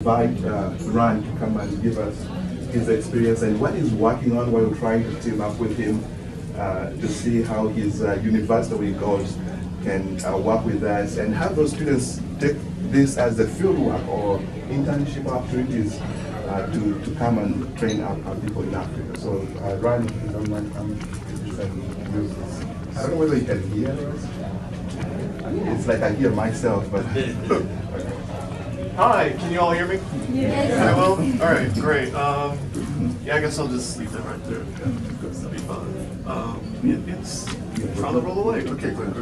invite Rhyne to come and give us his experience and what he's working on while trying to team up with him to see how his university where he goes can work with us and have those students take this as a field work or internship opportunities to come and train our people in Africa. So Rhyne, if you don't mind, use this. I don't know whether you can hear us. It's like I hear myself, but. Hi, can you all hear me? Yes. Very well? All right, great. Yeah, I guess I'll just leave that right there. That'll be fine. It's trying to roll away. Okay, great.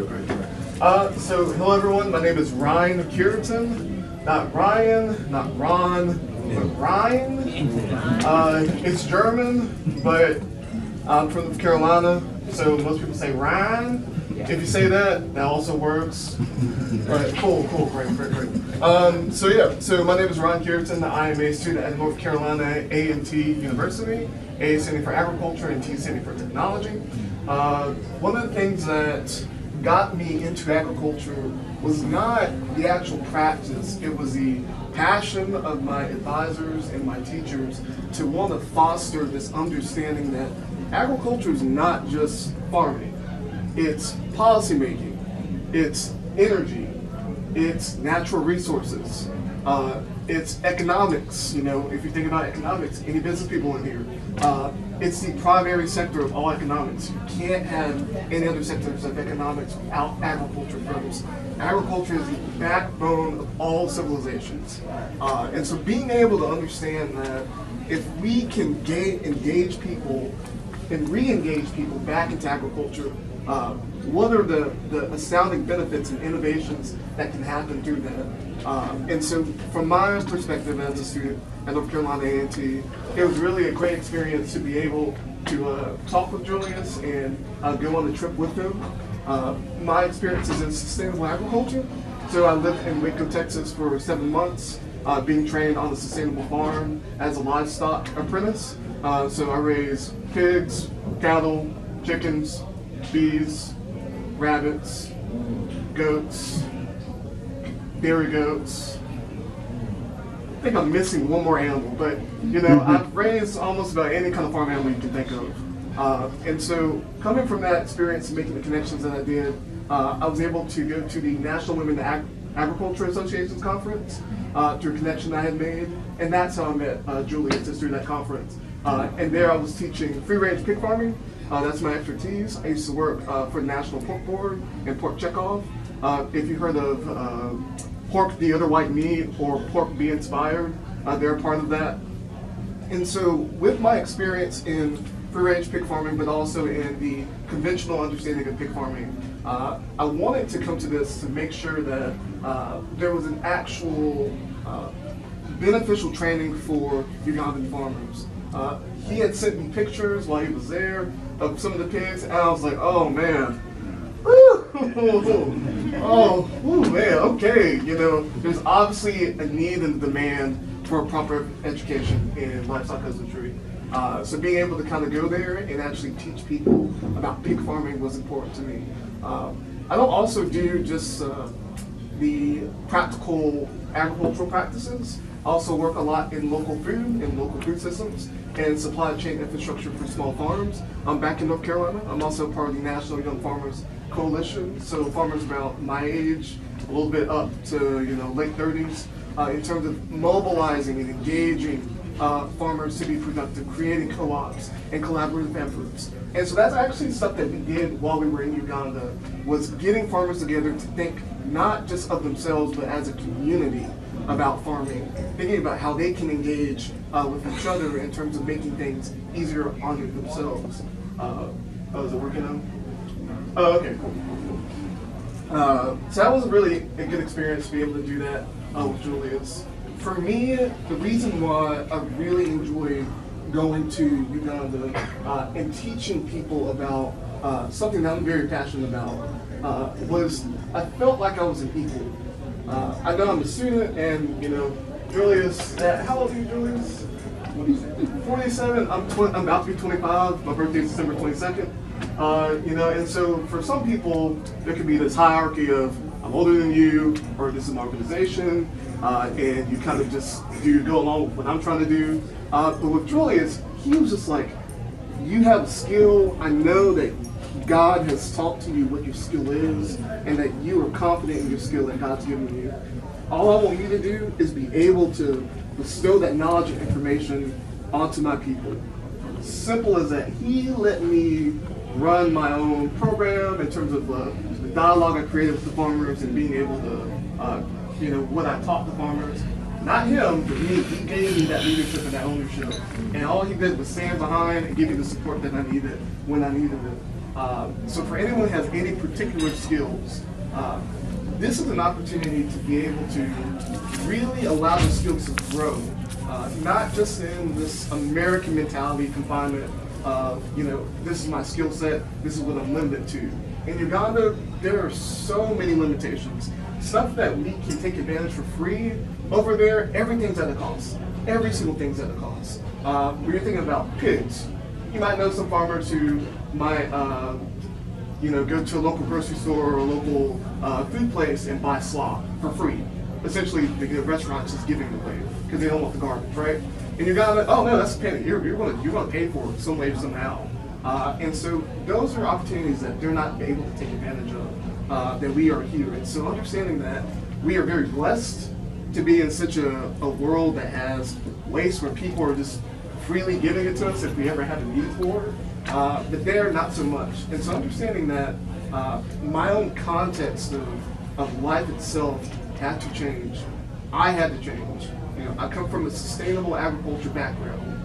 So, hello everyone. My name is Rhyne Cureton. Not Ryan, not Ron, but Rhyne. It's German, but I'm from North Carolina, so most people say Rhyne. If you say that also works. All right, cool, great. So my name is Rhyne Cureton. I am a student at North Carolina A&T University, A standing for agriculture and T standing for technology. One of the things that got me into agriculture was not the actual practice, it was the passion of my advisors and my teachers to want to foster this understanding that agriculture is not just farming. It's policy making, it's energy, it's natural resources, it's economics. You know, if you think about economics, any business people in here, it's the primary sector of all economics. You can't have any other sectors of economics without agriculture first. Agriculture is the backbone of all civilizations. And so being able to understand that if we can engage people and re-engage people back into agriculture, what are the astounding benefits and innovations that can happen through that? And so from my perspective as a student at North Carolina A&T, it was really a great experience to be able to talk with Julius and go on a trip with him. My experience is in sustainable agriculture. So I lived in Waco, Texas for 7 months, being trained on a sustainable farm as a livestock apprentice. So I raise pigs, cattle, chickens, bees, rabbits, goats, dairy goats. I think I'm missing one more animal, but you know, I've raised almost about any kind of farm animal you can think of. And so coming from that experience and making the connections that I did, I was able to go to the National Women Agriculture Association's conference through a connection I had made, and that's how I met Julius, is through that conference. And there I was teaching free-range pig farming. That's my expertise. I used to work for the National Pork Board and Pork Checkoff. If you heard of Pork the Other White Meat or Pork Be Inspired, they're a part of that. And so with my experience in free-range pig farming, but also in the conventional understanding of pig farming, I wanted to come to this to make sure that there was an actual beneficial training for Ugandan farmers. He had sent me pictures while he was there of some of the pigs, and I was like, oh man, oh man, okay. You know, there's obviously a need and demand for a proper education in livestock husbandry. So being able to kind of go there and actually teach people about pig farming was important to me. I don't also do just the practical agricultural practices. I also work a lot in local food systems and supply chain infrastructure for small farms. I'm back in North Carolina. I'm also part of the National Young Farmers Coalition, so farmers about my age, a little bit up to late 30s, in terms of mobilizing and engaging farmers to be productive, creating co-ops and collaborative efforts. And so that's actually stuff that we did while we were in Uganda, was getting farmers together to think not just of themselves, but as a community about farming, thinking about how they can engage with each other in terms of making things easier on themselves. Is it working now? Oh, okay, cool. So that was really a good experience to be able to do that with Julius. For me, the reason why I really enjoy going to Uganda and teaching people about something that I'm very passionate about was I felt like I was an equal. I know I'm a student, and Julius. How old are you, Julius? 47. I'm about to be 25. My birthday is December 22nd. And so for some people, there could be this hierarchy of I'm older than you, or this is my organization, and you kind of just go along with what I'm trying to do. But with Julius, he was just like, you have a skill. I know that God has taught to you what your skill is, and that you are confident in your skill that God's given you. All I want you to do is be able to bestow that knowledge and information onto my people. Simple as that. He let me run my own program in terms of the dialogue I created with the farmers and being able to, what I taught the farmers. Not him, but me. He gave me that leadership and that ownership. And all he did was stand behind and give me the support that I needed when I needed it. So for anyone who has any particular skills, this is an opportunity to be able to really allow the skills to grow. Not just in this American mentality confinement of, this is my skill set, this is what I'm limited to. In Uganda, there are so many limitations. Stuff that we can take advantage for free, over there, everything's at a cost. Every single thing's at a cost. When you're thinking about pigs, you might know some farmers who might go to a local grocery store or a local food place and buy slop for free. Essentially, the restaurant's just giving it away because they don't want the garbage, right? And you're gonna, oh no, that's a penny. You're gonna pay for it some way somehow. And so those are opportunities that they're not able to take advantage of, that we are here. And so understanding that we are very blessed to be in such a world that has waste where people are just freely giving it to us if we ever have a need for it. But there, not so much. And so understanding that my own context of life itself had to change. I had to change. I come from a sustainable agriculture background.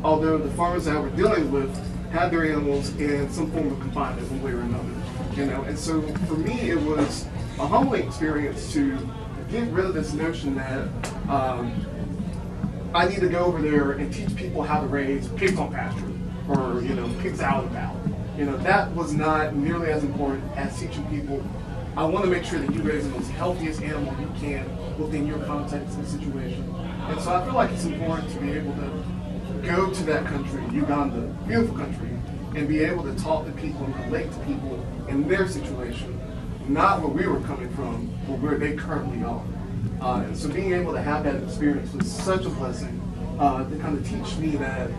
Although the farmers that we're dealing with had their animals in some form of confinement one way or another. And so for me, it was a humbling experience to get rid of this notion that I need to go over there and teach people how to raise pigs on pasture or pigs out and about. That was not nearly as important as teaching people. I want to make sure that you raise the most healthiest animal you can within your context and situation. And so I feel like it's important to be able to go to that country, Uganda, beautiful country, and be able to talk to people and relate to people in their situation, not where we were coming from, but where they currently are. And so being able to have that experience was such a blessing to kind of teach me that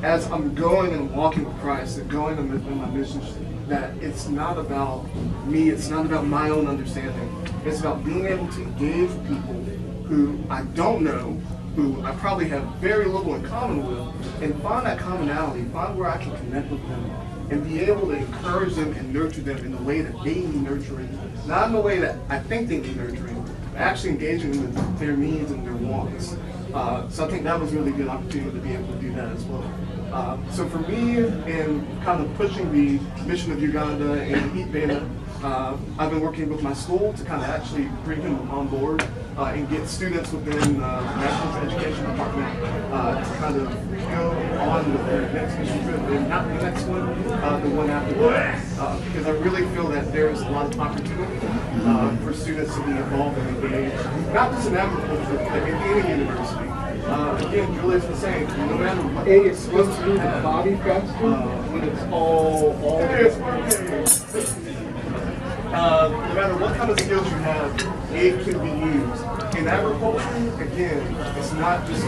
as I'm going and walking with Christ and going in my mission, that it's not about me, it's not about my own understanding. It's about being able to engage with people who I don't know, who I probably have very little in common with, and find that commonality, find where I can connect with them, and be able to encourage them and nurture them in the way that they need nurturing, not in the way that I think they need nurturing, but actually engaging with their needs and their wants. So I think that was a really good opportunity to be able to do that as well. So for me, in kind of pushing the mission of Uganda and Eatbeta, I've been working with my school to kind of actually bring them on board and get students within the National Education Department to kind of go on with their next mission trip, and not the next one, the one after that. Because I really feel that there's a lot of opportunity for students to be involved and engaged, not just in agriculture, but in any university. Again, Julius was saying, no matter what it's supposed to be the body faster when it's all no matter what kind of skills you have, it can be used. In agriculture, again, it's not just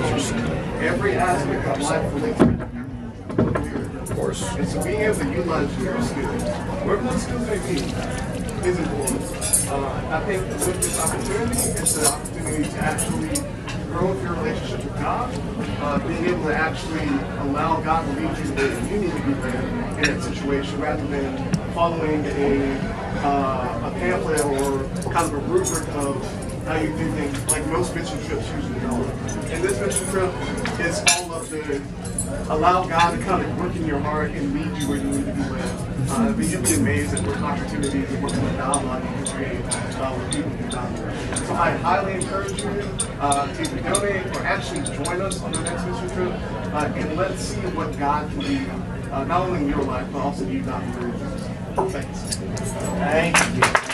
every aspect of life relates to Of course. and so being able to utilize your skills, whatever those skills may be, is important. I think with this opportunity, it's an opportunity to actually grow with your relationship with God, being able to actually allow God to lead you the way that you need to be led in that situation, rather than following a pamphlet or kind of a rubric of how you do things, like most mission trips usually are. And this mission trip is all of the allow God to kind of work in your heart and lead you where you need to be led. But you'll be amazed at what opportunities and what kind of dialogue you can create with people in Uganda. So I highly encourage you to either donate or actually join us on the next mission trip, and let's see what God can do, not only in your life, but also in Uganda. Thanks. Thank you.